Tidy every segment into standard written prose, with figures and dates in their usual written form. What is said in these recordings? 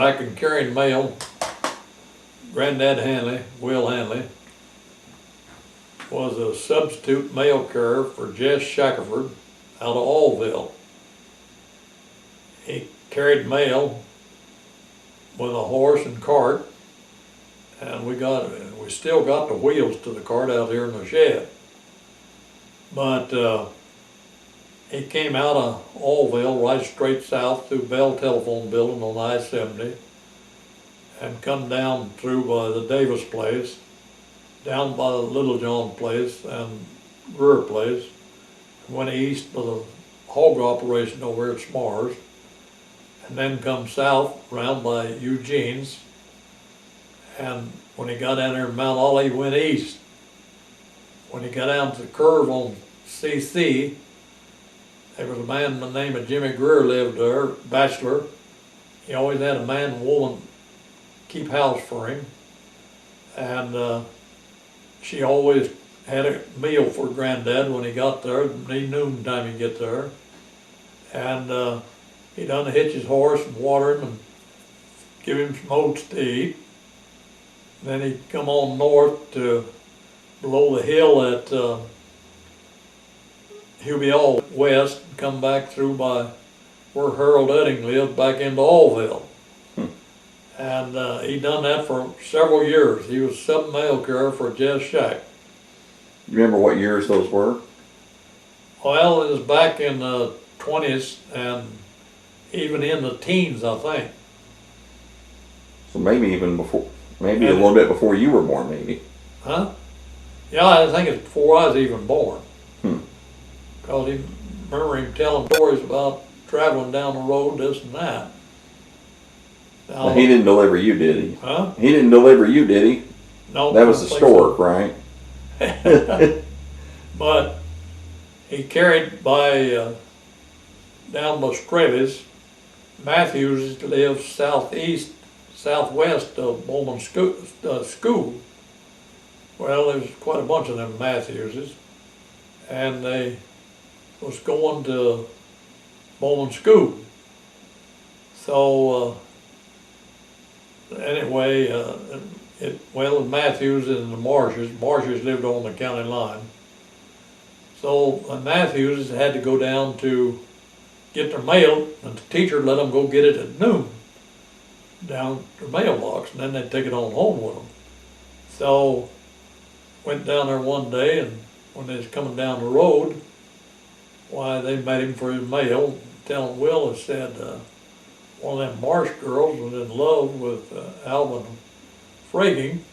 Back in carrying mail, Granddad Hanley, Will Hanley, was a substitute mail carrier for Jess Shackelford out of Allville. He carried mail with a horse and cart, and we still got the wheels to the cart out here in the shed. But he came out of Allville right straight south through Bell Telephone Building on I-70 and come down through by the Davis place, down by the Little John place and Greer place, and went east by the hog operation over here at Smars, and then come south around by Eugene's, and when he got down there in Mount Olive, he went east. When he got down to the curve on CC, there was a man by the name of Jimmy Greer lived there, bachelor. He always had a man and woman keep house for him, and she always had a meal for Granddad when he got there. He noon time he'd get there, and he done to hitch his horse and water him and give him some oats to eat. Then he'd come on north to below the hill at Hubiall West and come back through by where Harold Edding lived back into Allville. And he done that for several years. He was sub-mail carrier for Jess Shack. You remember what years those were? Well, it was back in the 20s and even in the teens, I think. So maybe even before, maybe a little bit before you were born, maybe. Huh? Yeah, I think it's before I was even born. Because he remember him telling stories about traveling down the road, this and that. Now, Well, he didn't deliver you, did he? Huh? He didn't deliver you, did he? No. That was the store, right? But he carried by down by Screvis. Matthews lives southwest of Bowman School. Well, there's quite a bunch of them Matthewses, and they was going to Bowman School. So anyway, Matthews and the Marshes lived on the county line. So Matthews had to go down to get their mail, and the teacher let them go get it at noon down their mailbox, and then they'd take it on home with them. So went down there one day, and when they was coming down the road, why, they met him for his mail, telling Will, had said one of them Marsh girls was in love with Alvin Fragging,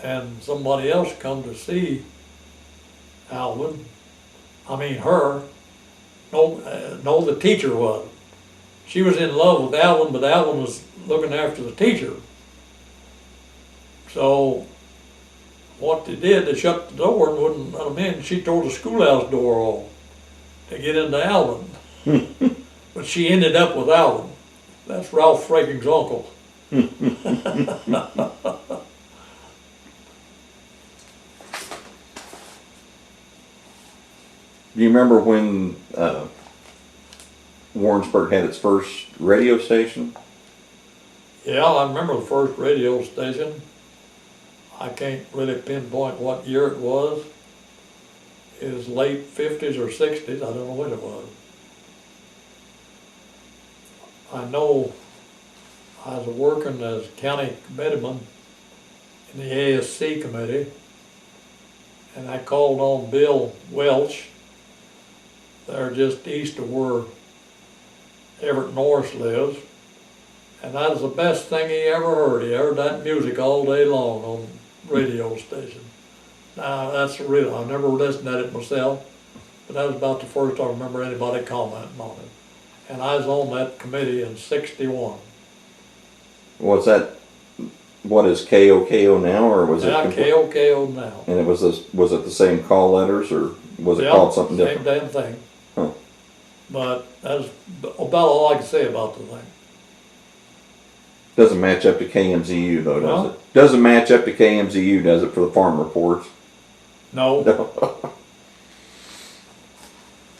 and somebody else come to see Alvin. I mean her. No, the teacher was. She was in love with Alvin, but Alvin was looking after the teacher. So what they did, they shut the door and wouldn't let them in. She tore the schoolhouse door off to get into Alvin. But she ended up with Alvin. That's Ralph Fragging's uncle. Do you remember when Warrensburg had its first radio station? Yeah, I remember the first radio station. I can't really pinpoint what year it was. It was late 50s or 60s, I don't know when it was. I know I was working as county committeeman in the ASC committee, and I called on Bill Welch. They're just east of where Everett Norris lives. And that was the best thing he ever heard. He heard that music all day long on radio station. Now, that's real. I never listened to it myself, but that was about the first I remember anybody commenting on it. And I was on that committee in '61. Was that, what is KOKO now, or was it? Yeah, KOKO now. And was it the same call letters, or was it called something different? Same damn thing. Huh. But that's about all I can say about the thing. Doesn't match up to KMZU though, does Huh? it? Doesn't match up to KMZU, does it, for the farm reports? No.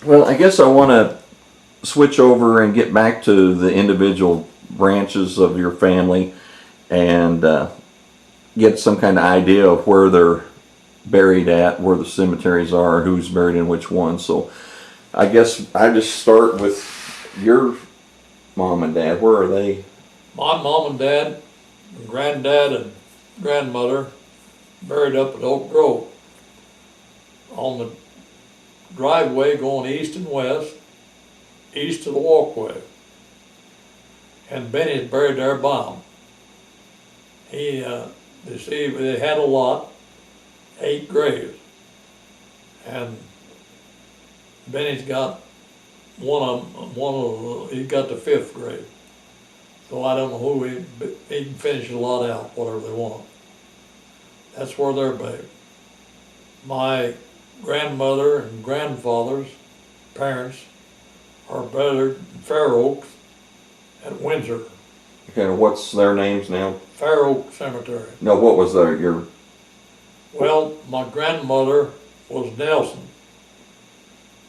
Well, I guess I want to switch over and get back to the individual branches of your family and get some kind of idea of where they're buried at, where the cemeteries are, who's buried in which one. So I guess I just start with your mom and dad. Where are they? My mom and dad, and granddad and grandmother buried up at Oak Grove on the driveway going east and west, east of the walkway. And Benny's buried there by him. You see, they had a lot, 8 graves. And Benny's got he's got the 5th grave. So I don't know who he can finish a lot out, whatever they want. That's where they're buried. My grandmother and grandfather's parents are buried in Fair Oaks at Windsor. Okay, what's their names now? Fair Oak Cemetery. No, what was your? Well, my grandmother was Nelson.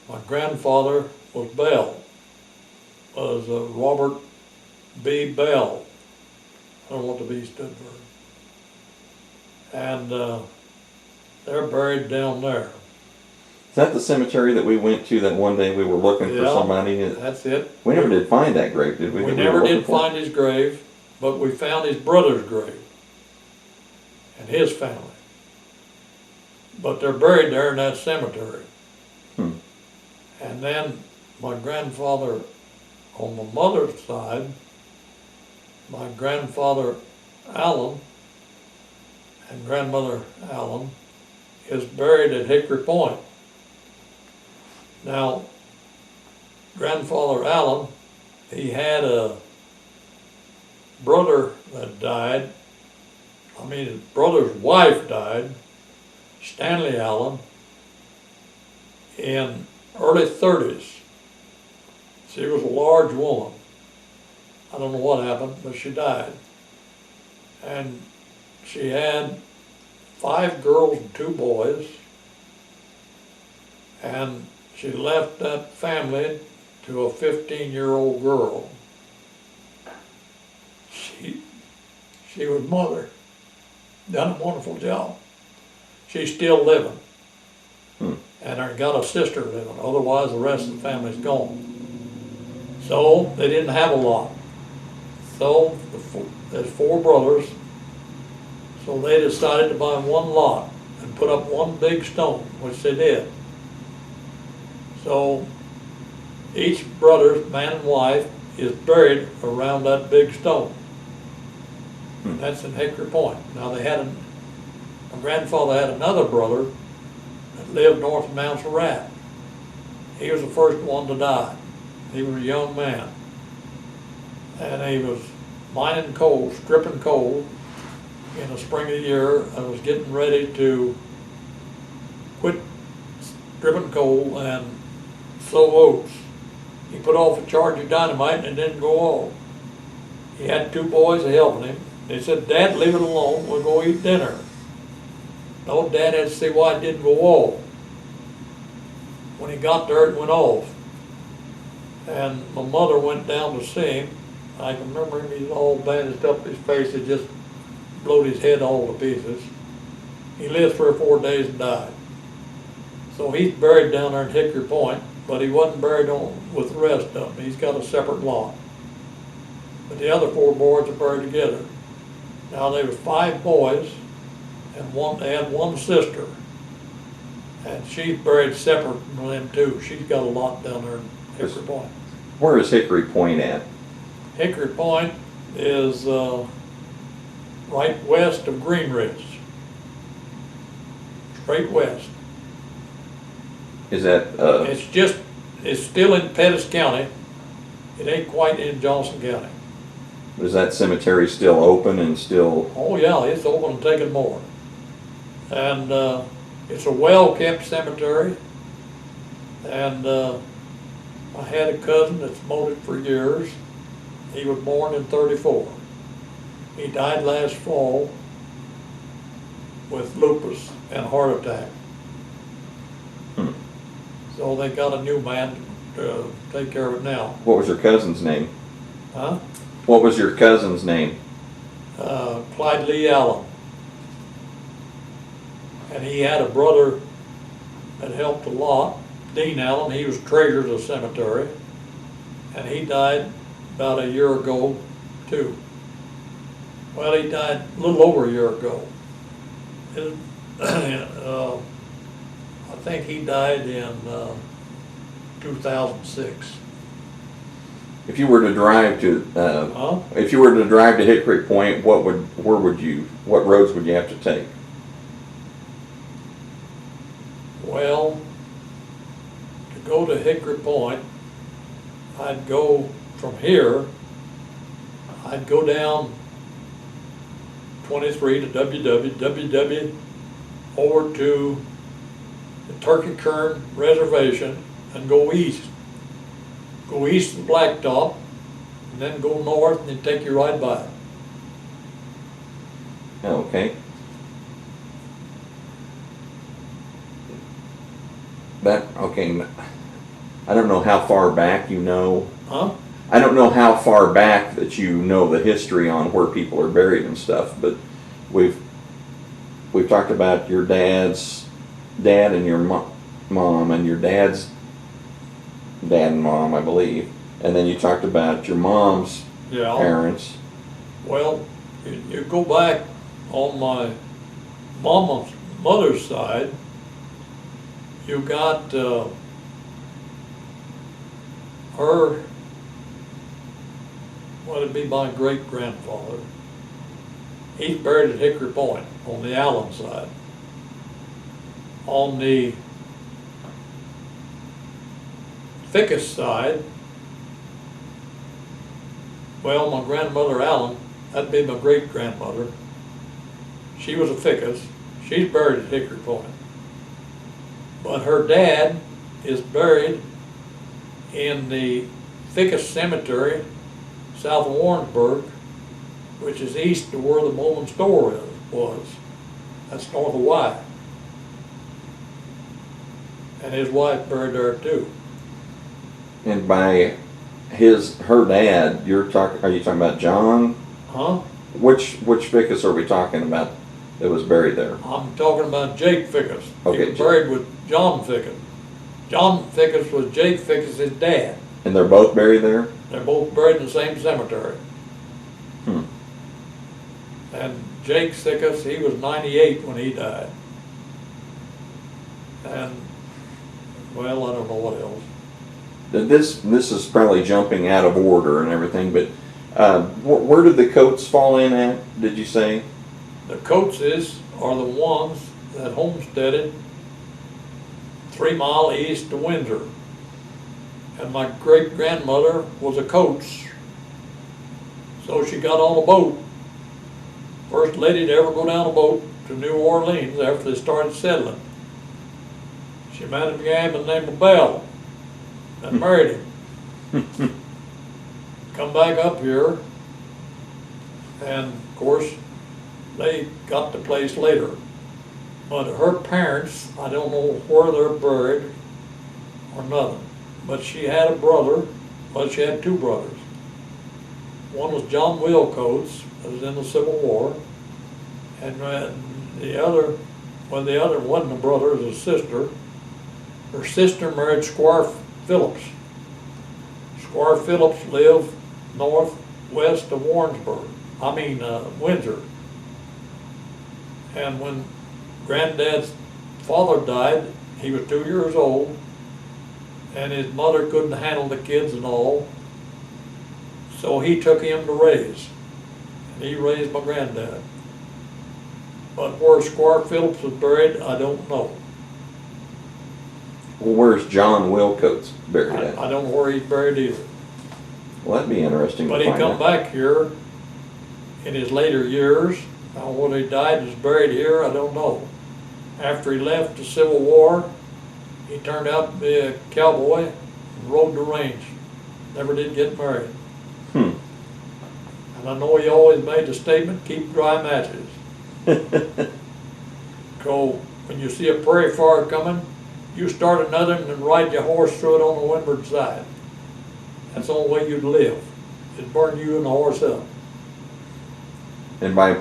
My grandfather was Bell. Was Robert B. Bell. I don't know what the B stood for. And they're buried down there. Is that the cemetery that we went to that one day we were looking for somebody? That's it. We never did find that grave, did we? We never did find his grave, but we found his brother's grave and his family. But they're buried there in that cemetery. And then my grandfather, on the mother's side, my grandfather Allen and grandmother Allen is buried at Hickory Point. Now, grandfather Allen, he had a brother that died. I mean, his brother's wife died, Stanley Allen, in early 30s. She was a large woman. I don't know what happened, but she died. And she had 5 girls and 2 boys. And she left that family to a 15-year-old girl. She was mother. Done a wonderful job. She's still living. And I got a sister living. Otherwise, the rest of the family's gone. So they didn't have a lot. So there's 4 brothers. So they decided to buy one lot and put up one big stone, which they did. So each brother, man and wife, is buried around that big stone. That's in Hickory Point. Now my grandfather had another brother that lived north of Mount Rat. He was the first one to die. He was a young man. And he was mining coal, stripping coal in the spring of the year, and was getting ready to quit stripping coal and sow oats. He put off a charge of dynamite and it didn't go off. He had 2 boys helping him. They said, "Dad, leave it alone, we'll go eat dinner." No, Dad had to see why it didn't go off. When he got there, it went off. And my mother went down to see him. I can remember him, he's all bandaged up his face, it just blowed his head all to pieces. He lived 3 or 4 days and died. So he's buried down there in Hickory Point, but he wasn't buried with the rest of them. He's got a separate lot. But the other 4 boys are buried together. Now there was 5 boys, and they had 1 sister. And she's buried separate from them too. She's got a lot down there in Hickory Point. Where is Hickory Point at? Hickory Point is right west of Green Ridge. Straight west. Is that? It's still in Pettis County. It ain't quite in Johnson County. Is that cemetery still open and still? Oh yeah, it's open and taking more. And it's a well-kept cemetery. And I had a cousin that's mowed it for years. He was born in 34. He died last fall with lupus and a heart attack. So they got a new man to take care of it now. What was your cousin's name? Huh? What was your cousin's name? Clyde Lee Allen. And he had a brother that helped a lot, Dean Allen. He was treasurer of the cemetery. And he died about a year ago, too. Well, he died a little over a year ago. I think he died in 2006. If you were to drive to, if you were to drive to Hickory Point, what roads would you have to take? Well, to go to Hickory Point, I'd go from here, I'd go down 23 to WW over to the Turkey Kern Reservation and go east. Go east to Blacktop, and then go north, and then take you right by it. Okay. Okay. I don't know how far back you know. Huh? I don't know how far back that you know the history on where people are buried and stuff, but we've talked about your dad's dad and your mom and your dad's dad and mom, I believe, and then you talked about your mom's parents. Well, you go back on my mother's side, you got her, well, it'd be my great-grandfather. He's buried at Hickory Point on the Allen side. On the Fickus side, well, my grandmother Allen, that'd be my great-grandmother. She was a Fickus. She's buried at Hickory Point. But her dad is buried in the Fickus Cemetery, south of Warrensburg, which is east of where the Bowman store was. That's north of Y. And his wife buried there too. And by her dad, are you talking about John? Huh? Which Fickus are we talking about that was buried there? I'm talking about Jake Fickus. Okay. He was buried with John Fickus. John Fickus was Jake Fickus' dad. And they're both buried there? They're both buried in the same cemetery. Hmm. And Jake Fickus, he was 98 when he died. And, well, I don't know what else. This is probably jumping out of order and everything, but where did the Coates fall in at, did you say? The Coateses are the ones that homesteaded 3 miles east of Windsor. And my great-grandmother was a Coates. So she got on a boat. First lady to ever go down a boat to New Orleans after they started settling. She met a guy by the name of Bell and married him. Come back up here, and of course, they got the place later. But her parents, I don't know where they're buried or nothing. But she had a brother, well, she had 2 brothers. One was John Will Coates, that was in the Civil War, and the other wasn't a brother, it was a sister. Her sister married Squire Phillips. Squire Phillips lived northwest of Windsor. And when Granddad's father died, he was 2 years old, and his mother couldn't handle the kids and all, so he took him to raise. And he raised my granddad. But where Squire Phillips was buried, I don't know. Well, where's John Will Coates buried at? I don't know where he's buried either. Well, that'd be interesting But to he find come out. back here in his later years. Now, whether he died and is buried here, I don't know. After he left the Civil War, he turned out to be a cowboy and rode the range. Never did get married. Hmm. And I know he always made the statement, keep dry matches. So when you see a prairie fire coming, you start another and then ride your horse through it on the windward side. That's the only way you'd live, It'd burn you and the horse up. And by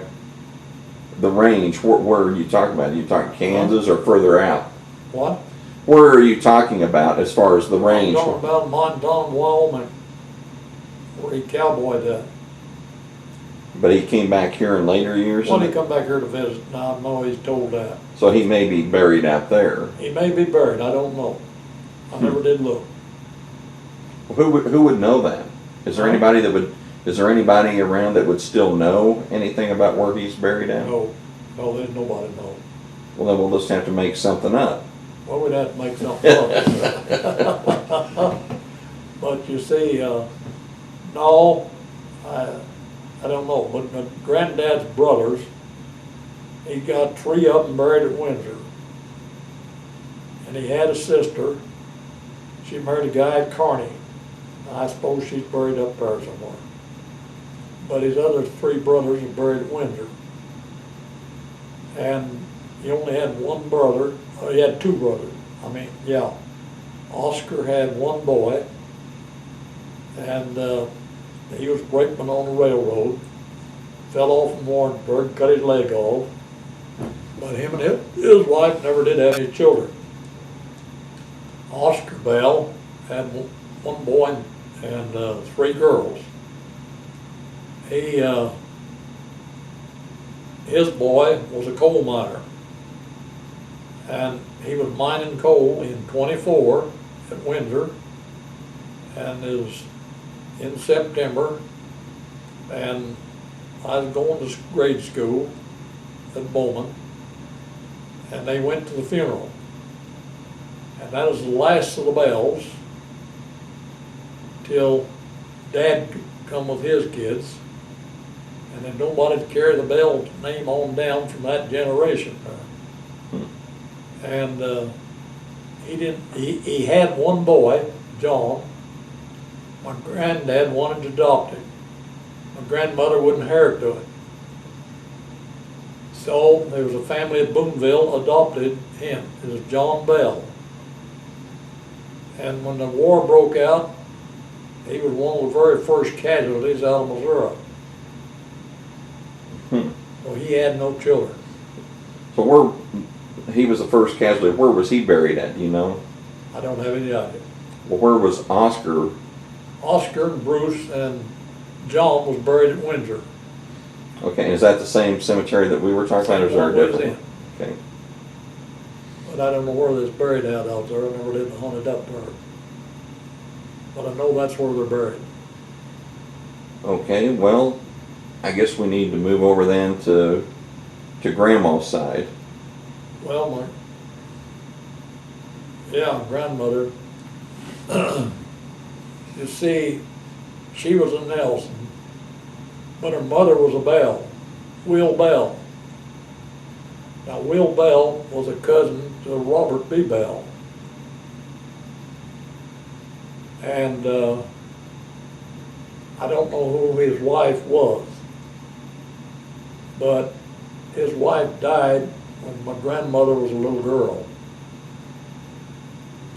the range, where are you talking about? Are you talking Kansas or further out? What? Where are you talking about as far as the I'm range? talking about Montana, Wyoming, where he cowboyed that. But he came back here in later years? When he come back here to visit, now I know he's told that. So he may be buried out there. He may be buried, I don't know. I never did look. Who would know that? Is there anybody that would? Is there anybody around that would still know anything about where he's buried at? No, there's nobody know. Well, then we'll just have to make something up. Well, we'd have to make something up. But you see, no, I don't know. But my granddad's brothers, he got 3 of them buried at Windsor. And he had a sister. She married a guy at Kearney. I suppose she's buried up there somewhere. But his other 3 brothers are buried at Windsor. And he only had one brother, or he had 2 brothers. Oscar had 1 boy, and he was brakeman on the railroad, fell off in Warrensburg, cut his leg off, but him and his wife never did have any children. Oscar Bell had 1 boy and 3 girls. His boy was a coal miner, and he was mining coal in 24 at Windsor, and is in September, and I was going to grade school at Bowman, and they went to the funeral, and that was the last of the Bells till Dad could come with his kids. And then nobody to carry the Bell name on down from that generation. And he had 1 boy, John. My granddad wanted to adopt him. My grandmother wouldn't inherit to it. So there was a family at Boonville adopted him. It was John Bell. And when the war broke out, he was one of the very first casualties out of Missouri. So he had no children. So he was the first casualty. Where was he buried at? Do you know? I don't have any idea. Well, where was Oscar? Oscar and Bruce and John was buried at Windsor. Okay, is that the same cemetery that we were talking about, or is there a different one? Okay. But I don't know where they're buried out there. I never did hunt it up there. But I know that's where they're buried. Okay, well, I guess we need to move over then to Grandma's side. Well, grandmother, you see, she was a Nelson, but her mother was a Bell, Will Bell. Now, Will Bell was a cousin to Robert B. Bell. And I don't know who his wife was, but his wife died when my grandmother was a little girl,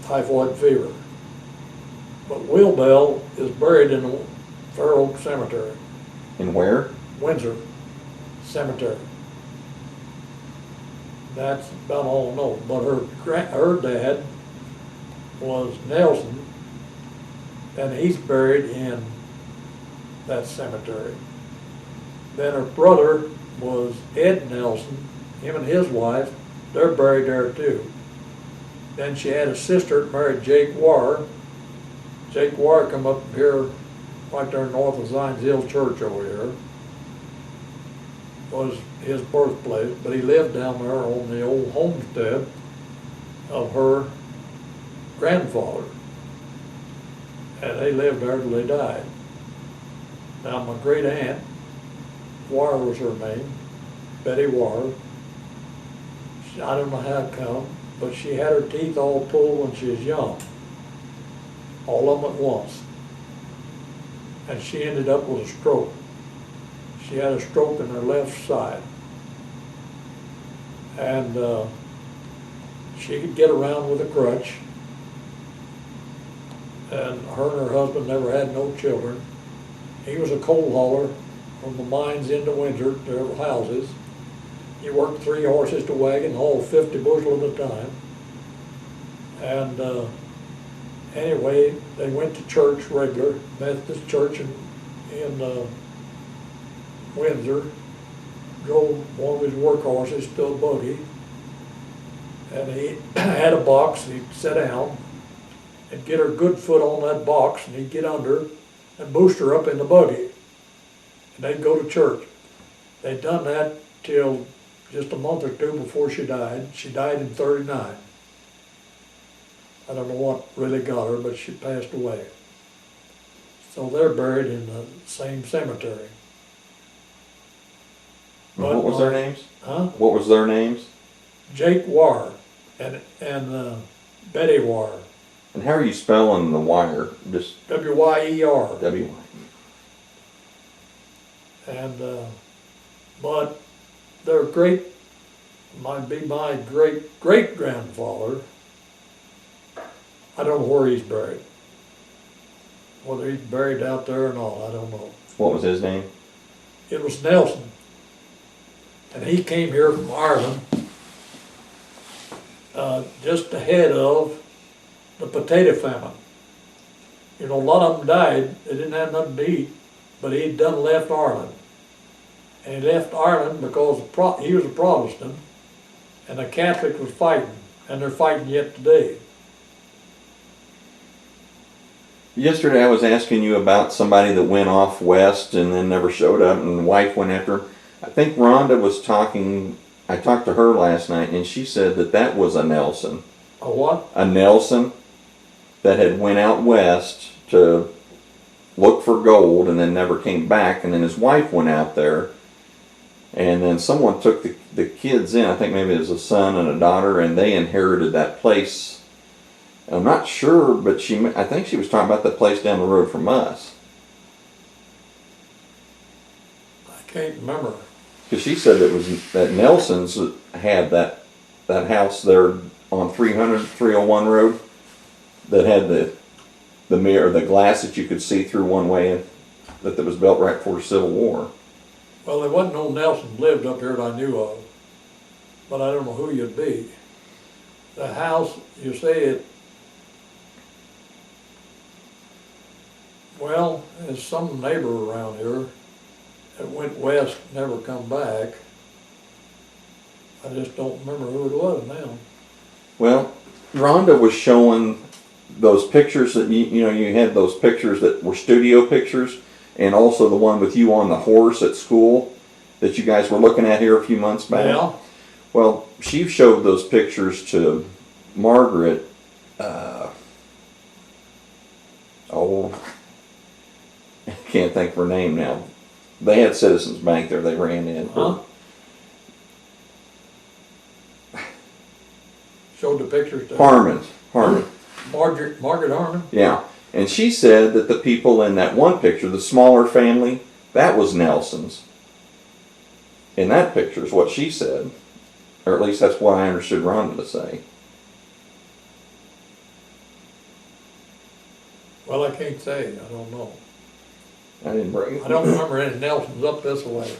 typhoid fever. But Will Bell is buried in the Fair Oak Cemetery. In where? Windsor Cemetery. That's about all I know. But her dad was Nelson, and he's buried in that cemetery. Then her brother was Ed Nelson, him and his wife, they're buried there too. Then she had a sister that married Jake Warr. Jake Warr come up here, right there north of Zines Hill Church over here. Was his birthplace, but he lived down there on the old homestead of her grandfather. And they lived there till they died. Now my great aunt, Warr was her name, Betty Warr. I don't know how it come, but she had her teeth all pulled when she was young. All of them at once. And she ended up with a stroke. She had a stroke in her left side. And she could get around with a crutch. And her and her husband never had no children. He was a coal hauler from the mines into Windsor to their houses. He worked 3 horses to wagon, hauled 50 bushel at a time. And anyway, they went to church regular, Methodist church in Windsor. Drove one of his work horses to a buggy. And he had a box, and he'd sit down and get her good foot on that box, and he'd get under and boost her up in the buggy. And they'd go to church. They'd done that till just a month or 2 before she died. She died in '39. I don't know what really got her, but she passed away. So they're buried in the same cemetery. What was their names? Huh? What was their names? Jake Warr and Betty Warr. And how are you spelling the wire? Just W-Y-E-R. W. And but their might be my great grandfather. I don't know where he's buried. Whether he's buried out there or not, I don't know. What was his name? It was Nelson. And he came here from Ireland just ahead of the potato famine. You know, a lot of them died. They didn't have nothing to eat, but he'd done left Ireland. And he left Ireland because he was a Protestant, and the Catholics was fighting, and they're fighting yet today. Yesterday I was asking you about somebody that went off west and then never showed up, and the wife went after her. I think Rhonda was talking, I talked to her last night, and she said that was a Nelson. A what? A Nelson that had went out west to look for gold and then never came back, and then his wife went out there, and then someone took the kids in. I think maybe it was a son and a daughter, and they inherited that place. I'm not sure, but I think she was talking about the place down the road from us. I can't remember. Because she said it was that Nelson's had that house there on 301 Road that had the mirror, the glass that you could see through one way, that was built right before the Civil War. Well, there wasn't no Nelson lived up here that I knew of, but I don't know who you'd be. The house, you say it, well, there's some neighbor around here that went west, never come back. I just don't remember who it was now. Well, Rhonda was showing those pictures that you had those pictures that were studio pictures, and also the one with you on the horse at school that you guys were looking at here a few months back. Yeah. Well, she showed those pictures to Margaret. I can't think of her name now. They had Citizens Bank there. They ran in. Huh? Showed the pictures to Harmon. Margaret Harmon. Yeah. And she said that the people in that one picture, the smaller family, that was Nelson's. In that picture is what she said. Or at least that's what I understood Rhonda to say. Well, I can't say. I don't know. I didn't bring it. I don't remember any Nelsons up this way.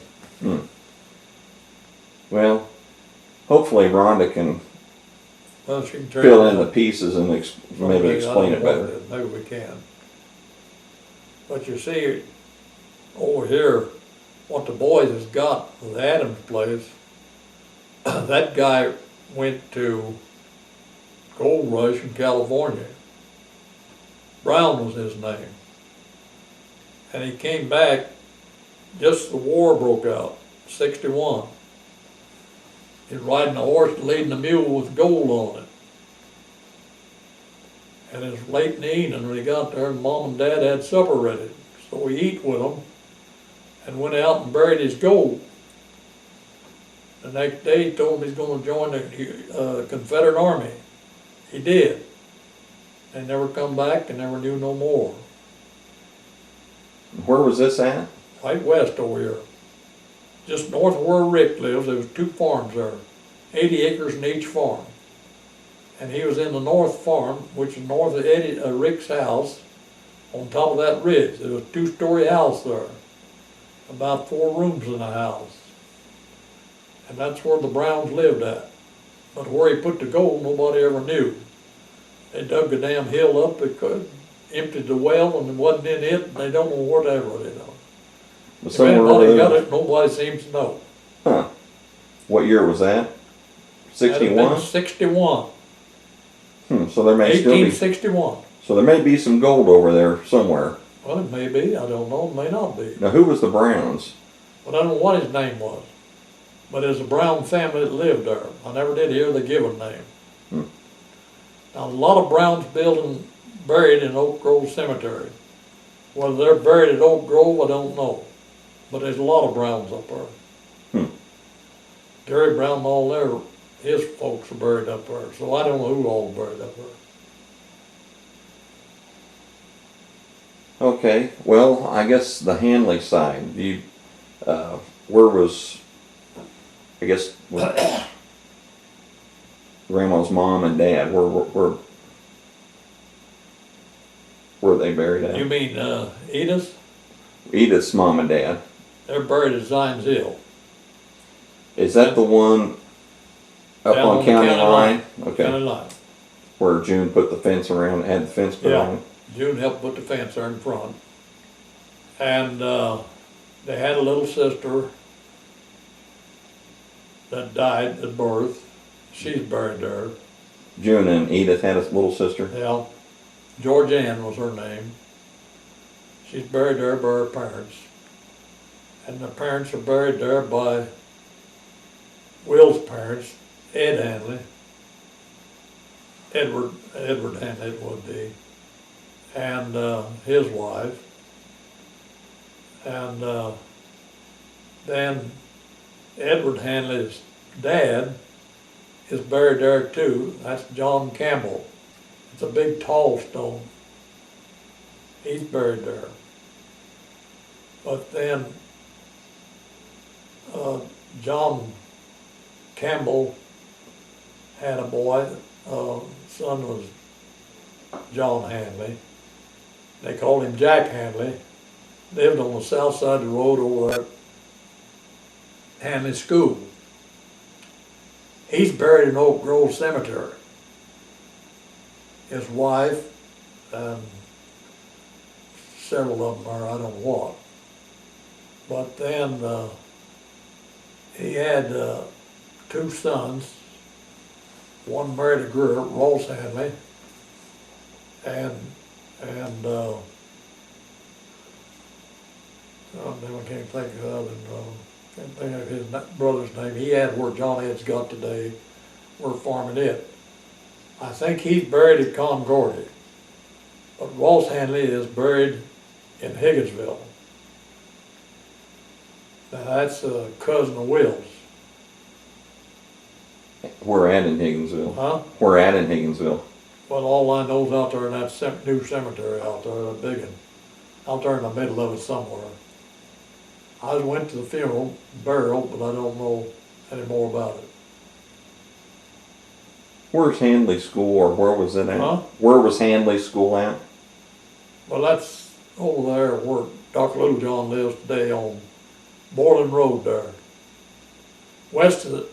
Well, hopefully Rhonda can Well, she can fill in the pieces and maybe explain it better. Maybe we can. But you see, over here, what the boys has got with Adam's place, that guy went to Gold Rush in California. Brown was his name. And he came back just the war broke out, 61. He's riding a horse and leading a mule with gold on it. And it was late in the evening when he got there, and Mom and Dad had supper ready. So he ate with them and went out and buried his gold. The next day he told him he's going to join the Confederate Army. He did. They never come back and never knew no more. Where was this at? Right west over here. Just north of where Rick lives, there was 2 farms there. 80 acres in each farm. And he was in the north farm, which is north of Rick's house. on top of that ridge. There was a 2-story house there, about 4 rooms in the house. And that's where the Browns lived at. But where he put the gold, nobody ever knew. They dug the damn hill up, they emptied the well, and it wasn't in it, and they don't know whatever, you know. But If somewhere over anybody got there. it, nobody seems to know. Huh. What year was that? 61? 61. So there may still be. 1861. So there may be some gold over there somewhere. Well, it may be, I don't know, it may not be. Now, who was the Browns? But I don't know what his name was. But there's a Brown family that lived there. I never did hear the given name. Now, a lot of Browns buried in Oak Grove Cemetery. Whether they're buried at Oak Grove, I don't know. But there's a lot of Browns up there. Gary Brown and all his folks are buried up there. So I don't know who all buried up there. Okay, well, I guess the Hanley side. Where was, I guess, Grandma's mom and dad? Where were they buried at? You mean Edith? Edith's mom and dad. They're buried at Zines Hill. Is that the one up Down on the county line? Okay. County line. Where June put the fence around, had the fence put on it? June helped put the fence there in front. And they had a little sister that died at birth. She's buried there. June and Edith had a little sister? Yeah. George Ann was her name. She's buried there by her parents. And the parents are buried there by Will's parents, Ed Hanley. Edward Hanley it would be. And his wife. And then Edward Hanley's dad is buried there too. That's John Campbell. It's a big tall stone. He's buried there. But then John Campbell had a boy. Son was John Hanley. They called him Jack Hanley. Lived on the south side of the road over there at Hanley School. He's buried in Oak Grove Cemetery. His wife and several of them are, I don't know what. But then he had 2 sons. One married a girl, Ross Hanley, and I can't think of the other, can't think of his brother's name. He had where John Ed's got today. We're farming it. I think he's buried at Concordia, but Ross Hanley is buried in Higginsville. Now that's a cousin of Will's. Where at in Higginsville? Huh? Where at in Higginsville? Well, all I know is out there in that new cemetery out there, that big one, out there in the middle of it somewhere. I went to the funeral, burial, but I don't know any more about it. Where's Handley School, or where was it at? Huh? Where was Handley School at? Well, that's over there where Dr. Littlejohn lives today on Borland Road there. West of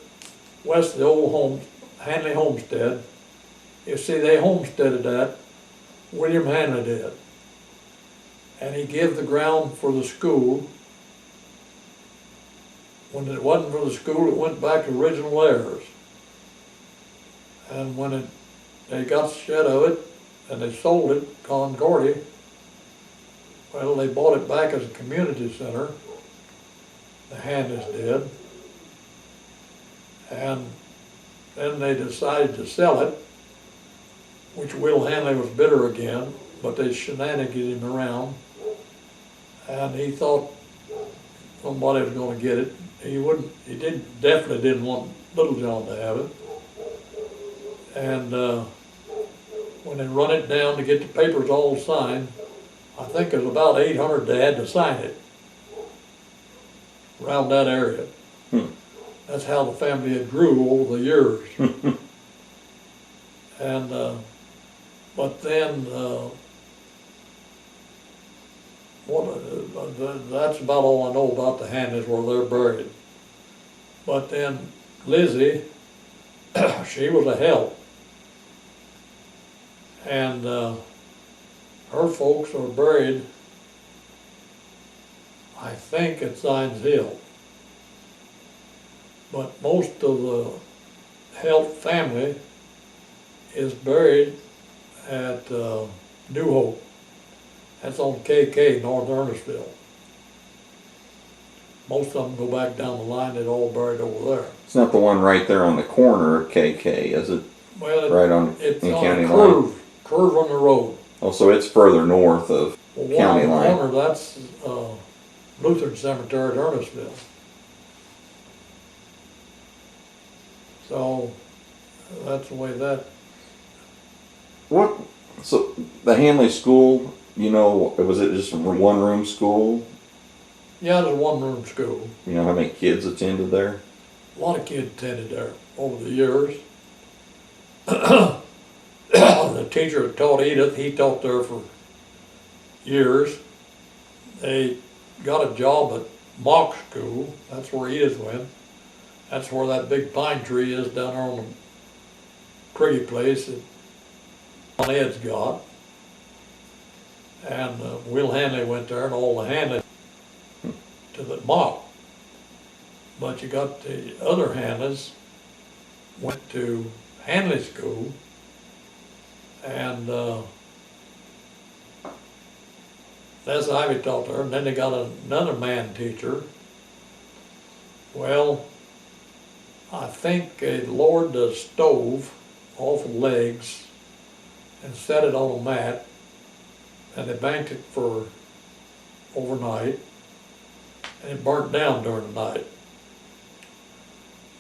the old Hanley homestead. You see, they homesteaded that. William Hanley did. And he gave the ground for the school. When it wasn't for the school, it went back to original heirs. And when they got shed of it, and they sold it, Concordia, well, they bought it back as a community center. The Hanleys did. And then they decided to sell it, which Will Hanley was bitter again, but they shenanigans him around. And he thought somebody was going to get it. Definitely didn't want Littlejohn to have it. And when they run it down to get the papers all signed, I think it was about 800 they had to sign it around that area. That's how the family had grew over the years. And but then That's about all I know about the Hanleys where they're buried. But then Lizzie, she was a help. And her folks are buried, I think, at Zines Hill. But most of the Helt family is buried at New Hope. That's on KK, North Ernestville. Most of them go back down the line, they're all buried over there. It's not the one right there on the corner of KK, is it? Well, Right on it's in on county a line. curve on the road. Oh, so it's further north of Well, county one on line. the corner, that's Lutheran Cemetery at Ernestville. So that's the way that. What? So the Hanley School, you know, was it just a one-room school? Yeah, it was a one-room school. You know how many kids attended there? A lot of kids attended there over the years. The teacher that taught Edith, he taught there for years. They got a job at Mock School. That's where Edith went. That's where that big pine tree is down there on the pretty place that John Ed's got. And Will Hanley went there and all the Hanley to the Mock. But you got the other Hanleys went to Hanley School, and that's Ivy taught there. And then they got another man teacher. Well, I think they lowered the stove off of legs and set it on a mat, and they banked it for overnight, and it burnt down during the night.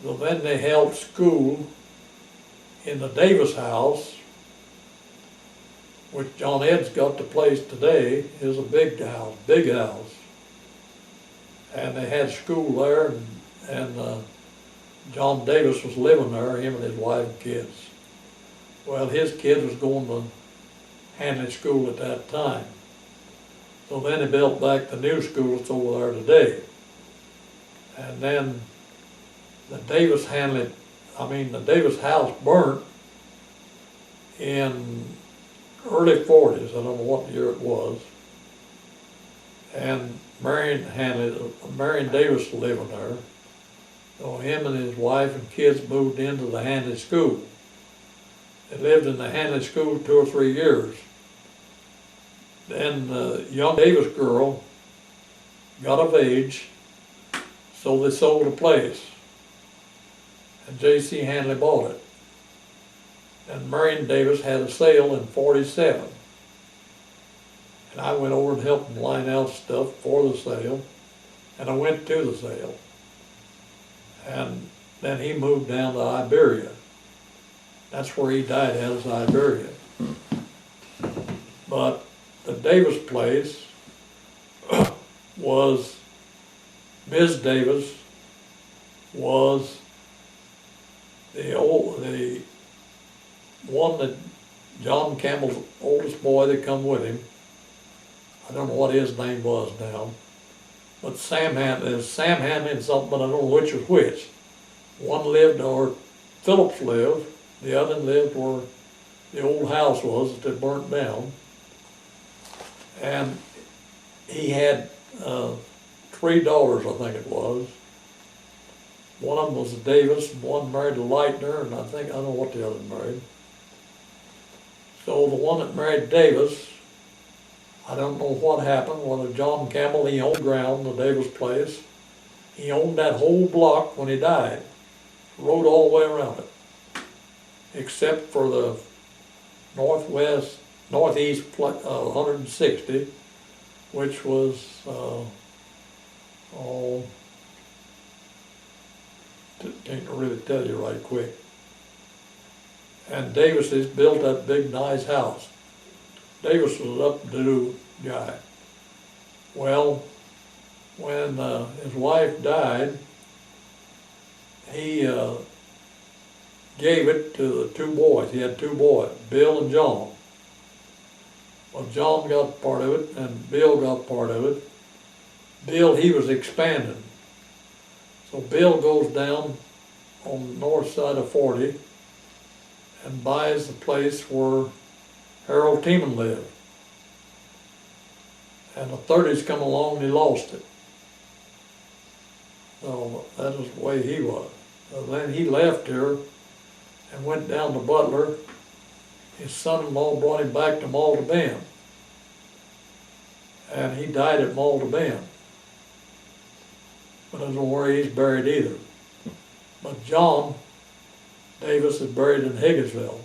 So then they held school in the Davis house, which John Ed's got the place today, is a big house. And they had school there, and John Davis was living there, him and his wife and kids. Well, his kid was going to Hanley School at that time. So then they built back the new school that's over there today. And then the Davis house burnt in early 40s. I don't know what year it was. And Marion Davis was living there. So him and his wife and kids moved into the Hanley School. They lived in the Hanley School 2 or 3 years. Then the young Davis girl got of age, so they sold the place. And J.C. Hanley bought it. And Marion Davis had a sale in 47. And I went over and helped him line out stuff for the sale. And I went to the sale. And then he moved down to Iberia. That's where he died at, is Iberia. But the Davis place was, Ms. Davis was the one that John Campbell's oldest boy that come with him. I don't know what his name was now. But Sam Hanley and something, but I don't know which was which. One lived where Phillips lived, the other lived where the old house was that burnt down. And he had 3 daughters, I think it was. One of them was a Davis, one married a Leitner, and I don't know what the other married. So the one that married Davis, I don't know what happened, whether John Campbell, he owned ground, the Davis place. He owned that whole block when he died, rode all the way around it, except for the northeast 160, which was, can't really tell you right quick. And Davis has built that big nice house. Davis was an up-to-do guy. Well, when his wife died, he gave it to the 2 boys. He had 2 boys, Bill and John. Well, John got part of it, and Bill got part of it. Bill, he was expanding. So Bill goes down on the north side of 40 and buys the place where Harold Tiemann lived. And the 30s come along and he lost it. So that is the way he was. So then he left here and went down to Butler. His son-in-law brought him back to Malta Bend. And he died at Malta Bend. But I don't know where he's buried either. But John Davis is buried in Higginsville.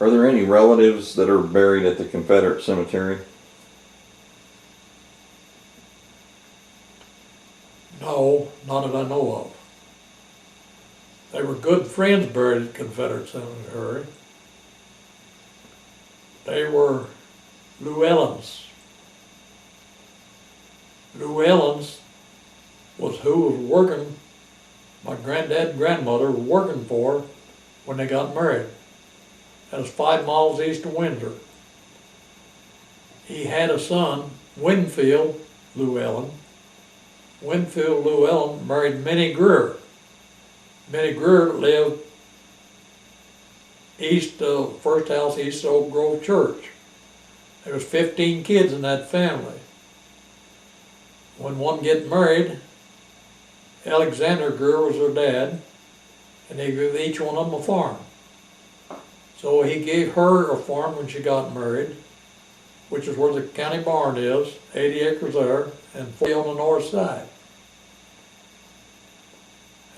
Are there any relatives that are buried at the Confederate cemetery? No, not that I know of. They were good friends buried at Confederate Cemetery. They were Llewellyns. Llewellyns was who was working, my granddad and grandmother were working for when they got married. That was 5 miles east of Windsor. He had a son, Winfield Llewellyn. Winfield Llewellyn married Minnie Greer. Minnie Greer lived east of, first house east of Oak Grove Church. There was 15 kids in that family. When one get married, Alexander Greer was her dad, and they gave each one of them a farm. So he gave her a farm when she got married, which is where the county barn is, 80 acres there, and 40 on the north side.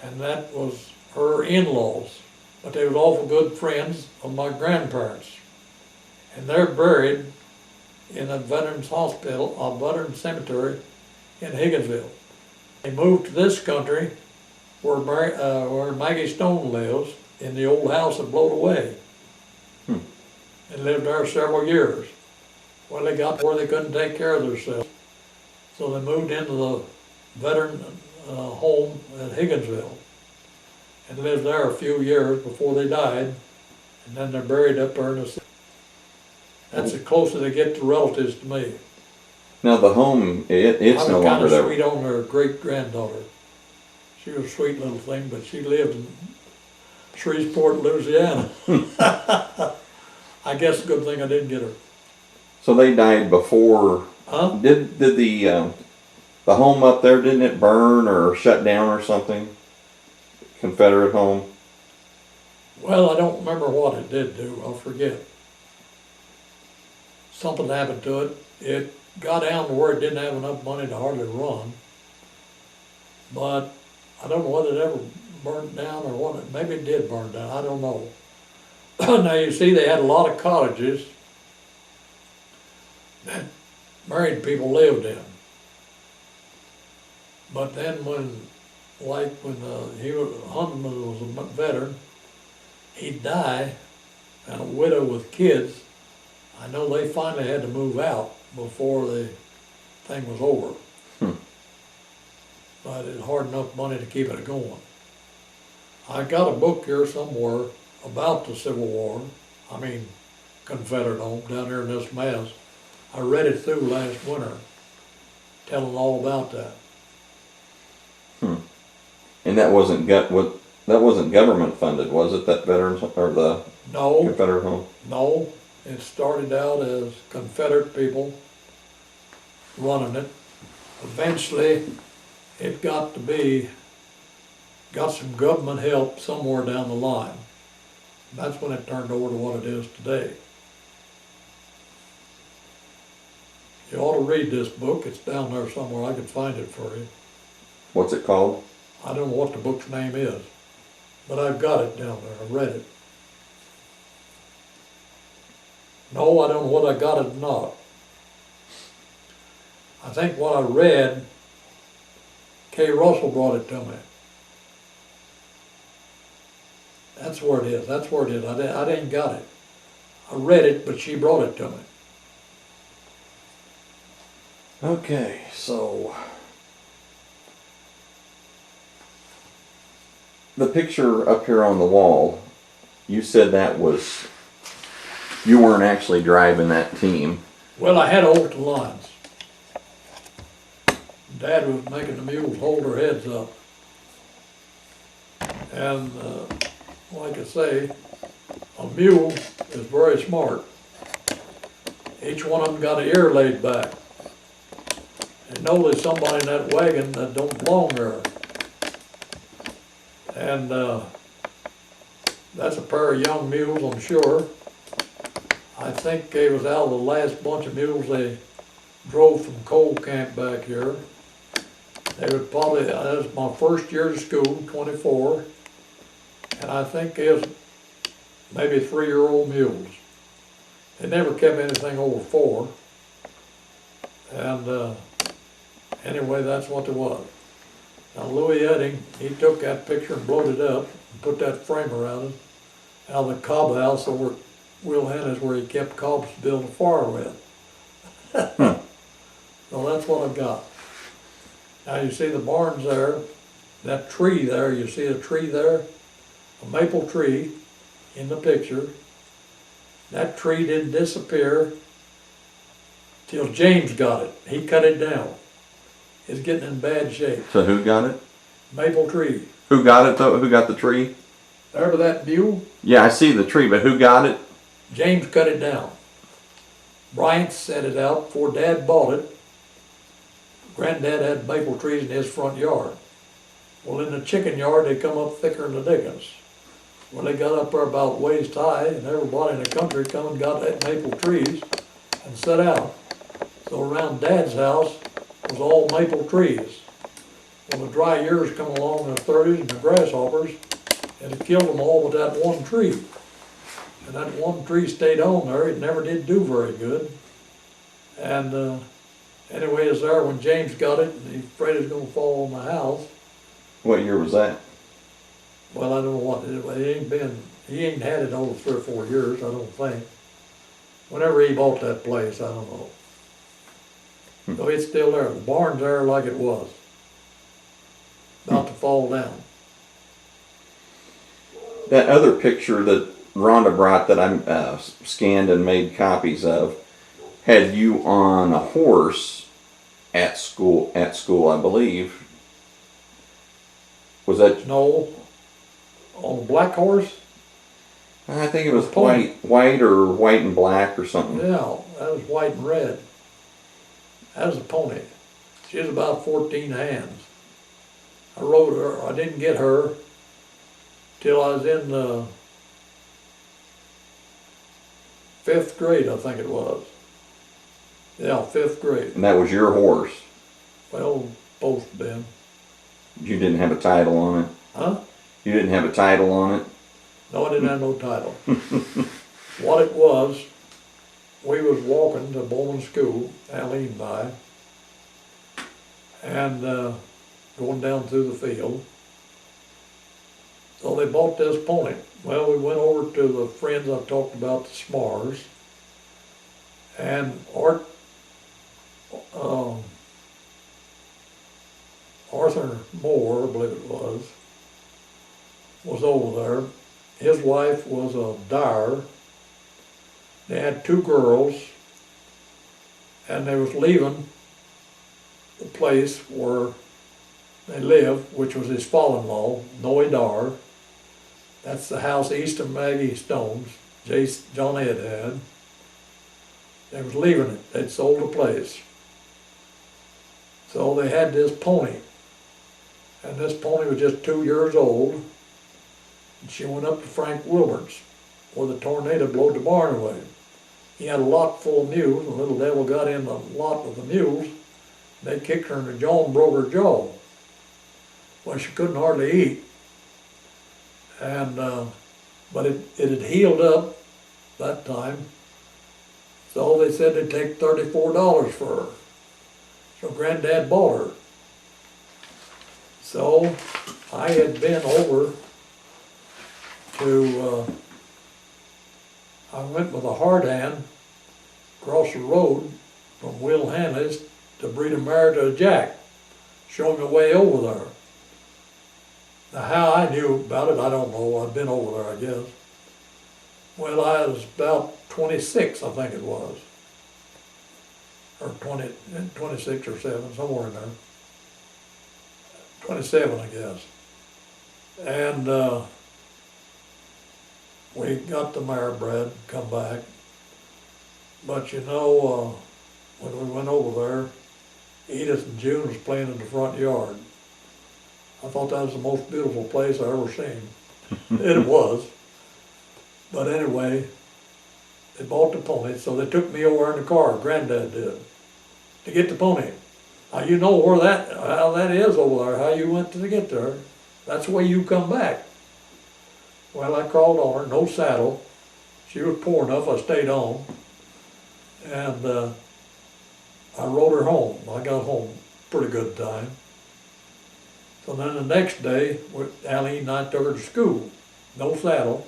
And that was her in-laws, but they was awful good friends of my grandparents. And they're buried in a veterans hospital, a veterans cemetery in Higginsville. They moved to this country where Maggie Stone lives, in the old house that blew away. And lived there several years. Well, they got to where they couldn't take care of themselves. So they moved into the veteran home at Higginsville and lived there a few years before they died. And then they're buried up there in the city. That's the closest they get to relatives to me. Now the home, it's no longer there. I was kind of sweet on her great-granddaughter. She was a sweet little thing, but she lived in Shreveport, Louisiana. I guess a good thing I didn't get her. So they died before. Huh? Did the home up there, didn't it burn or shut down or something? Confederate home. Well, I don't remember what it did do. I'll forget. Something happened to it. It got down to where it didn't have enough money to hardly run. But I don't know whether it ever burned down or what. Maybe it did burn down. I don't know. Now you see, they had a lot of cottages that married people lived in. But then when Huntsman was a veteran, he'd die, and a widow with kids, I know they finally had to move out before the thing was over. But it hard enough money to keep it going. I got a book here somewhere about the Civil War, Confederate home, down here in this mess. I read it through last winter, telling all about that. And that wasn't government funded, was it? That veterans or the Confederate home? No, it started out as Confederate people running it. Eventually, it got some government help somewhere down the line. That's when it turned over to what it is today. You ought to read this book. It's down there somewhere. I can find it for you. What's it called? I don't know what the book's name is, but I've got it down there. I read it. No, I don't know whether I got it or not. I think what I read, Kay Russell brought it to me. That's where it is. That's where it is. I didn't got it. I read it, but she brought it to me. Okay, so the picture up here on the wall, you said that was You weren't actually driving that team. Well, I had old lines. Dad was making the mules hold their heads up. And like I say, a mule is very smart. Each one of them got an ear laid back. They know there's somebody in that wagon that don't belong there. And that's a pair of young mules, I'm sure. I think they was out of the last bunch of mules they drove from coal camp back here. They were probably, that was my first year of school, 24, and I think they was maybe 3-year-old mules. They never kept anything over 4. And anyway, that's what it was. Now Louis Edding, he took that picture and blowed it up and put that frame around it out of the cob house over at Will Hennis where he kept cobs to build a fire with. So that's what I've got. Now you see the barns there, that tree there, you see a tree there, a maple tree in the picture. That tree didn't disappear till James got it. He cut it down. It's getting in bad shape. So who got it? Maple tree. Who got it though? Who got the tree? There to that mule, Yeah, I see the tree, but who got it? James cut it down. Bryant set it out before Dad bought it. Granddad had maple trees in his front yard. Well, in the chicken yard, they come up thicker than the dickens. Well, they got up there about waist high, and everybody in the country come and got that maple trees and set out. So around Dad's house was all maple trees. Well, the dry years come along in the 30s and the grasshoppers, and it killed them all with that one tree. And that one tree stayed on there. It never did do very good. And anyway, it was there when James got it, and he afraid it was going to fall on the house. What year was that? Well, I don't know what, he ain't had it over 3 or 4 years, I don't think. Whenever he bought that place, I don't know. So it's still there. The barn's there like it was. About to fall down. That other picture that Rhonda brought that I scanned and made copies of had you on a horse at school, I believe. Was that? No, on a black horse? I think it was white or white and black or something. Yeah, that was white and red. That was a pony. She was about 14 hands. I rode her, I didn't get her till I was in the 5th grade, I think it was. Yeah, 5th grade. And that was your horse? Well, both been. You didn't have a title on it? Huh? You didn't have a title on it? No, I didn't have no title. What it was, we was walking to Bowman School, Alene by, and going down through the field. So they bought this pony. Well, we went over to the friends I talked about, the Smars, and Arthur Moore, I believe it was over there. His wife was a dyer. They had 2 girls, and they was leaving the place where they lived, which was his father-in-law, Noe Dyer. That's the house east of Maggie Stone's, John Ed had. They was leaving it. They'd sold the place. So they had this pony. And this pony was just 2 years old. And she went up to Frank Wilbert's, where the tornado blowed the barn away. He had a lot full of mules, and the little devil got in the lot with the mules. They kicked her in the jaw and broke her jaw. Well, she couldn't hardly eat. And, but it had healed up that time. So they said they'd take $34 for her. So Granddad bought her. So I had been over to, I went with a hard hand across the road from Will Hanley's to breed a mare to a jack, show him the way over there. Now how I knew about it, I don't know. I'd been over there, I guess. Well, I was about 26, I think it was. Or 26 or 7, somewhere in there. 27, I guess. And we got the mare bred, come back. But you know, when we went over there, Edith and June was playing in the front yard. I thought that was the most beautiful place I ever seen. It was. But anyway, they bought the pony, so they took me over in the car, Granddad did, to get the pony. Now you know how that is over there, how you went to get there. That's the way you come back. Well, I crawled on her, no saddle. She was poor enough, I stayed on. And I rode her home. I got home pretty good time. So then the next day, Allie and I took her to school, no saddle.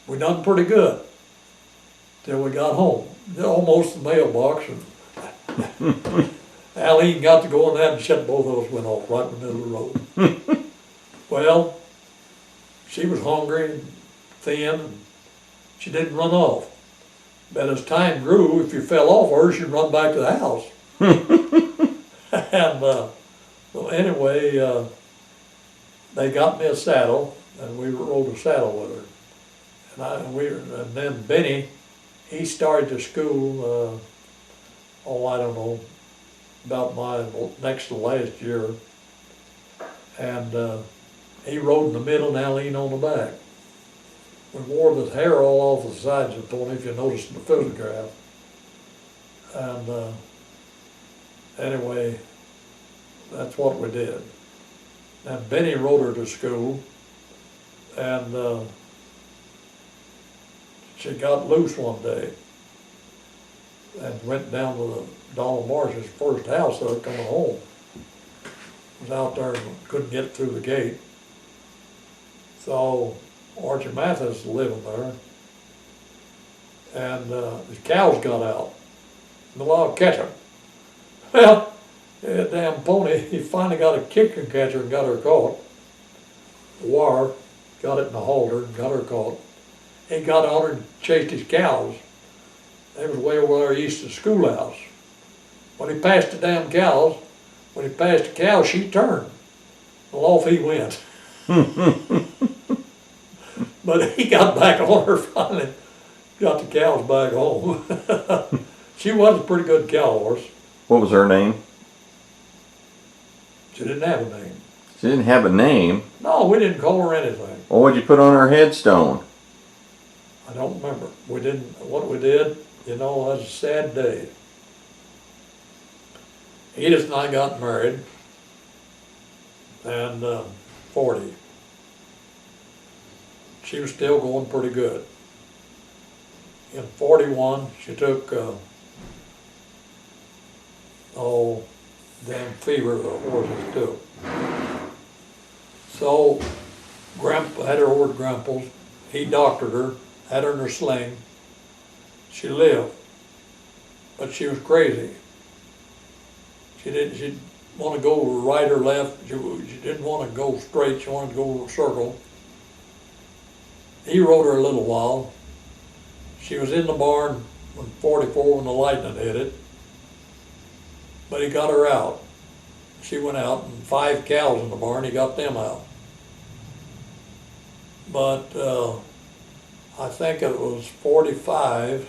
We done pretty good till we got home. Almost the mailbox, and Allie got to go in that and shut both of us went off right in the middle of the road. Well, she was hungry and thin, and she didn't run off. But as time grew, if you fell off her, she'd run back to the house. And so anyway, they got me a saddle, and we rode a saddle with her. And then Benny, he started to school, I don't know, about my next to last year. And he rode in the middle and Aline on the back. We wore the hair all off the sides of the pony, if you notice in the photograph. And anyway, that's what we did. And Benny rode her to school, and she got loose one day and went down to the Donald Marsh's first house there coming home. Was out there and couldn't get through the gate. So Archie Mathis was living there, and the cows got out. And the law catch them. Well, that damn pony, he finally got a kicking catcher and got her caught. The wire, got it in the halter and got her caught. He got on her and chased his cows. They was way over there east of the schoolhouse. When he passed the damn cows, when he passed the cows, she turned. Well, off he went. But he got back on her finally, got the cows back home. She was a pretty good cow horse. What was her name? She didn't have a name. She didn't have a name? No, we didn't call her anything. Well, what'd you put on her headstone? I don't remember. We didn't, what we did, you know, that was a sad day. Edith and I got married, and 40. She was still going pretty good. In 41, she took, damn fever the horses took. So, Grandpa had her over at Grandpa's. He doctored her, had her in her sling. She lived, but she was crazy. She'd want to go right or left. She didn't want to go straight. She wanted to go a circle. He rode her a little while. She was in the barn when 44 when the lightning hit it. But he got her out. She went out, and 5 cows in the barn, he got them out. But I think it was 45,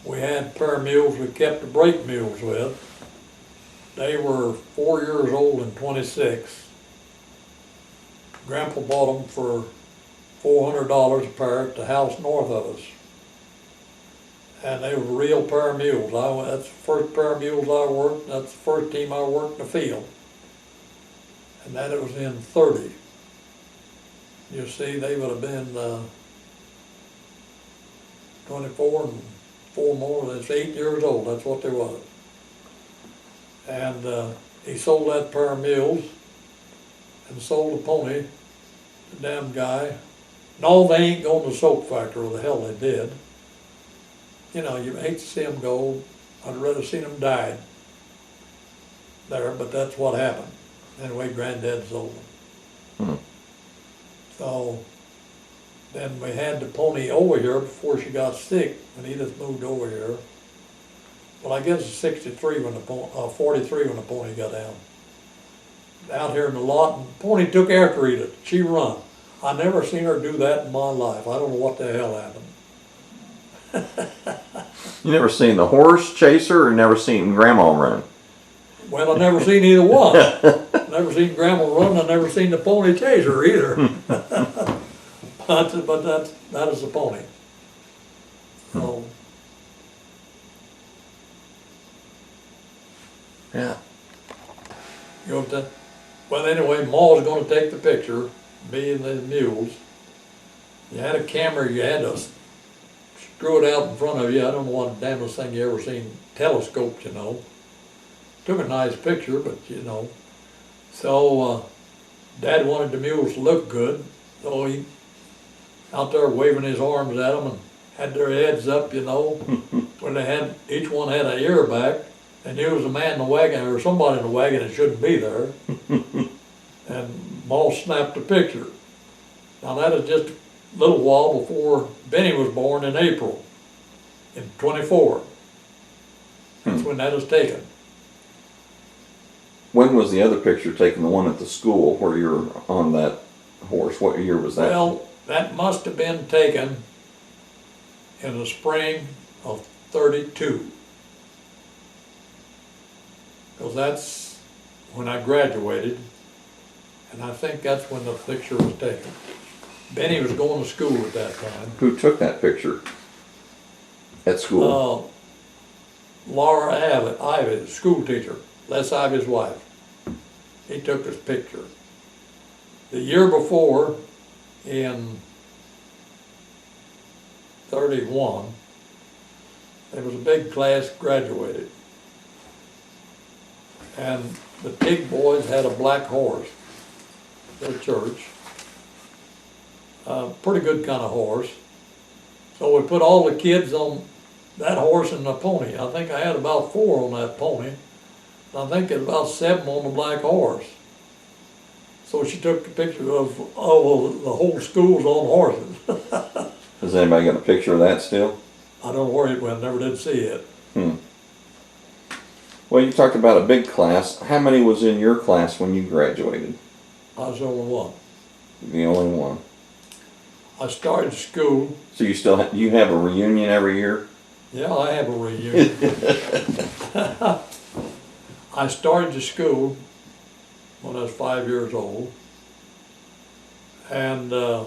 we had a pair of mules we kept the brake mules with. They were 4 years old and 26. Grandpa bought them for $400 a pair at the house north of us. And they were a real pair of mules. That's the first pair of mules I worked. That's the first team I worked in the field. And that it was in 30. You see, they would have been 24 and 4 more. That's 8 years old. That's what they was. And he sold that pair of mules and sold the pony, the damn guy. No, they ain't going to the soap factory, or the hell they did. You know, you hate to see them go. I'd rather seen them die there, but that's what happened. Anyway, Granddad sold them. So Then we had the pony over here before she got sick, and Edith moved over here. Well, I guess it's 63 when the 43 when the pony got down. Out here in the lot, and the pony took after Edith. She run. I never seen her do that in my life. I don't know what the hell happened. You never seen the horse chase her, or never seen Grandma run? Well, I never seen either one. Never seen Grandma run. I never seen the pony chase her either. but that is the pony. So. Yeah. You know that. Well, anyway, Ma was going to take the picture, me and the mules. You had a camera, you had to screw it out in front of you. I don't know what the damnest thing you ever seen, telescoped, you know. Took a nice picture, but you know. So Dad wanted the mules to look good, so he out there waving his arms at them and had their heads up, you know, where they had, each one had an ear back, and there was a man in the wagon or somebody in the wagon that shouldn't be there. And Ma snapped a picture. Now that is just a little while before Benny was born in April, in 24. That's when that was taken. When was the other picture taken, the one at the school where you're on that horse? What year was that? Well, that must have been taken in the spring of 32. Because that's when I graduated, and I think that's when the picture was taken. Benny was going to school at that time. Who took that picture at school? Laura Ivy, the school teacher, Les Ivy's wife. He took this picture. The year before, in 31, there was a big class graduated. And the Tig boys had a black horse for church. Pretty good kind of horse. So we put all the kids on that horse and the pony. I think I had about 4 on that pony. I think there's about 7 on the black horse. So she took a picture of the whole school's on horses. Has anybody got a picture of that still? I don't know where it went, never did see it. Well, you talked about a big class. How many was in your class when you graduated? I was the only one. The only one. I started school. So you still you have a reunion every year? Yeah, I have a reunion. I started the school when I was 5 years old, and I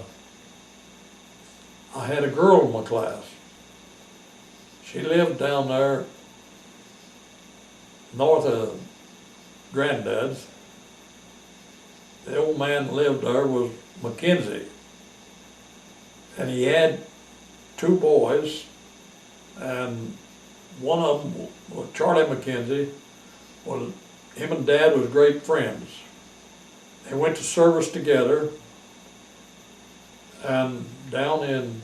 had a girl in my class. She lived down there north of Granddad's. The old man that lived there was Mackenzie, and he had 2 boys, and one of them, Charlie Mackenzie, him and Dad was great friends. They went to service together, and down in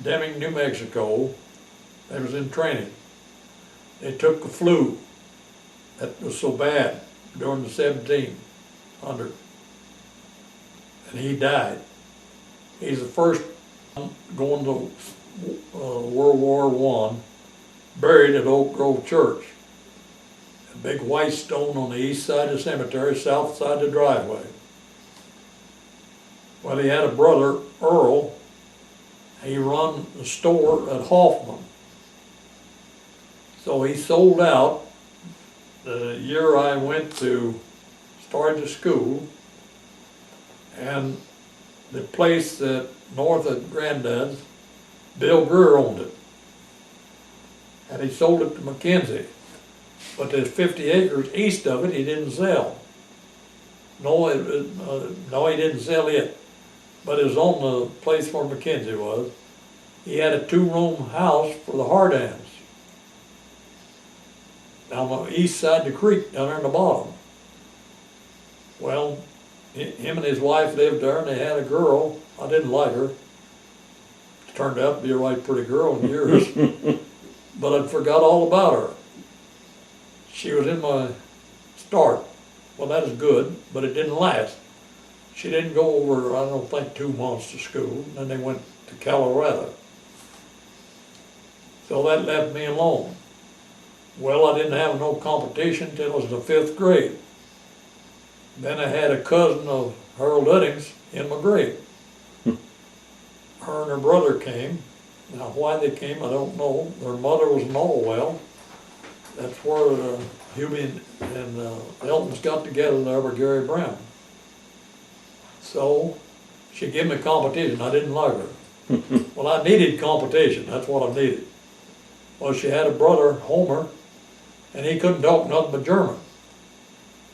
Deming, New Mexico, they was in training. They took the flu that was so bad during the 1700, and he died. He's the first going to World War I, buried at Oak Grove Church. A big white stone on the east side of the cemetery, south side of the driveway. Well, he had a brother, Earl. He run the store at Hoffman. So he sold out the year I went to start the school, and the place that north of Granddad's, Bill Greer owned it. And he sold it to Mackenzie. But there's 50 acres east of it he didn't sell. No, he didn't sell it. But it was on the place where Mackenzie was. He had a 2-room house for the Hardans. Down the east side of the creek, down there in the bottom. Well, him and his wife lived there, and they had a girl. I didn't like her. She turned out to be a right pretty girl in years. But I forgot all about her. She was in my start. Well, that is good, but it didn't last. She didn't go over, I don't think, 2 months to school, and then they went to Colorado. So that left me alone. Well, I didn't have no competition till I was in the 5th grade. Then I had a cousin of Harold Udding's in my grade. Her and her brother came. Now, why they came, I don't know. Their mother was in Orwell. That's where Hubie and Elton's got together there with Gary Brown. So she gave me competition. I didn't like her. Well, I needed competition. That's what I needed. Well, she had a brother, Homer, and he couldn't talk nothing but German.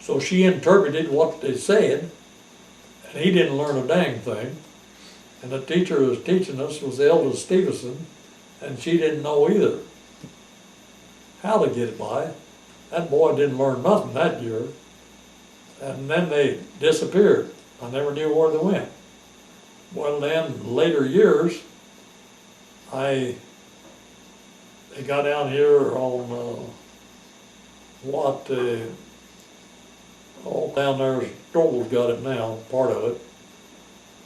So she interpreted what they said, and he didn't learn a dang thing. And the teacher who was teaching us was Elda Stevenson, and she didn't know either how to get by. That boy didn't learn nothing that year. And then they disappeared. I never knew where they went. Well, then, later years, they got down here on all down there, Strobel's got it now, part of it,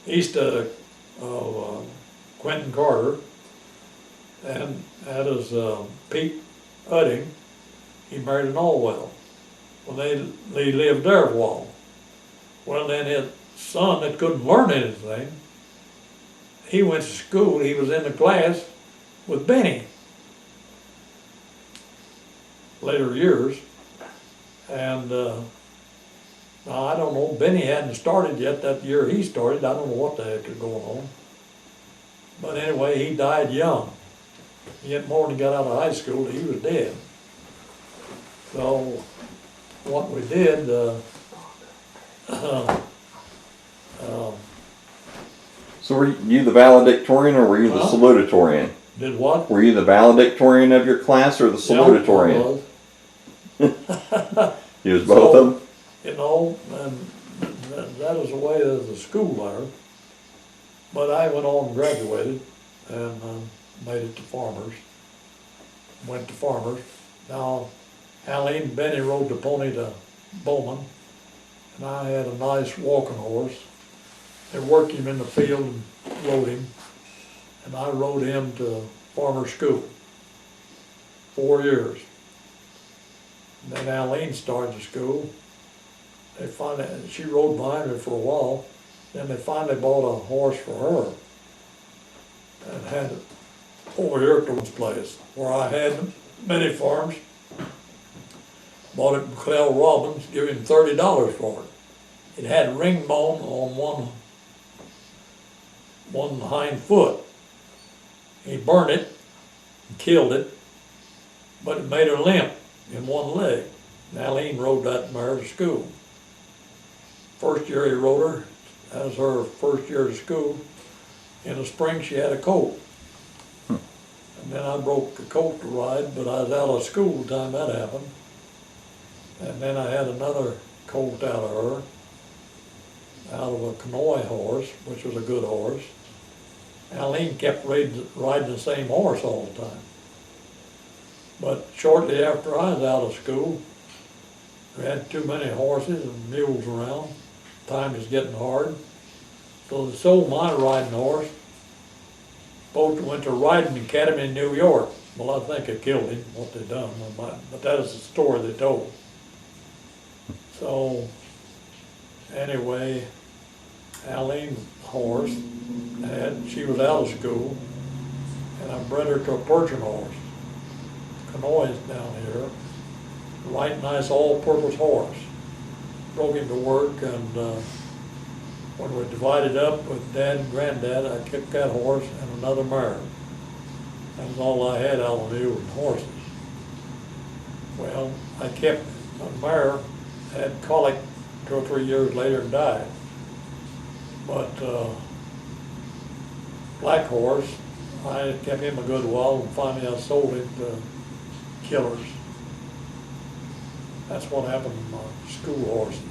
east of Quentin Carter, and that is Pete Udding. He married an Allwell. Well, they lived there for a while. Well, then his son that couldn't learn anything, he went to school, he was in the class with Benny. Later years, and now I don't know, Benny hadn't started yet that year he started. I don't know what the heck is going on. But anyway, he died young. He had more than he got out of high school, he was dead. So what we did, So were you the valedictorian or were you the salutatorian? did what? Were you the valedictorian of your class or the salutatorian? Yeah, I was. You was both of them? You know, and that was the way of the school there. But I went on and graduated and made it to Farmers. Went to Farmers. Now, Aline and Benny rode the pony to Bowman, and I had a nice walking horse. They worked him in the field and rode him, and I rode him to Farmers School. 4 years. And then Aline started the school. She rode behind me for a while. Then they finally bought a horse for her and had it over here at this place where I had many farms. Bought it from Clell Robbins, gave him $30 for it. It had ring bone on one hind foot. He burned it and killed it, but it made her limp in one leg. And Aline rode that mare to school. First year he rode her, that was her first year to school. In the spring she had a colt. And then I broke the colt to ride, but I was out of school the time that happened. And then I had another colt out of her, out of a Canoy horse, which was a good horse. Aline kept riding the same horse all the time. But shortly after I was out of school, we had too many horses and mules around. Time was getting hard. So they sold my riding horse. Both went to riding academy in New York. Well, I think I killed him, what they done. But that is the story they told. So, anyway, Aline's horse, she was out of school, and I bred her to a Persian horse. Canoy's down here, right nice all-purpose horse. Broke him to work, and when we divided up with Dad and Granddad, I kicked that horse and another mare. That was all I had out of the horses. Well, I kept a mare, had colic 2 or 3 years later and died. But Black Horse, I kept him a good while, and finally I sold him to Killers. That's what happened to my school horses.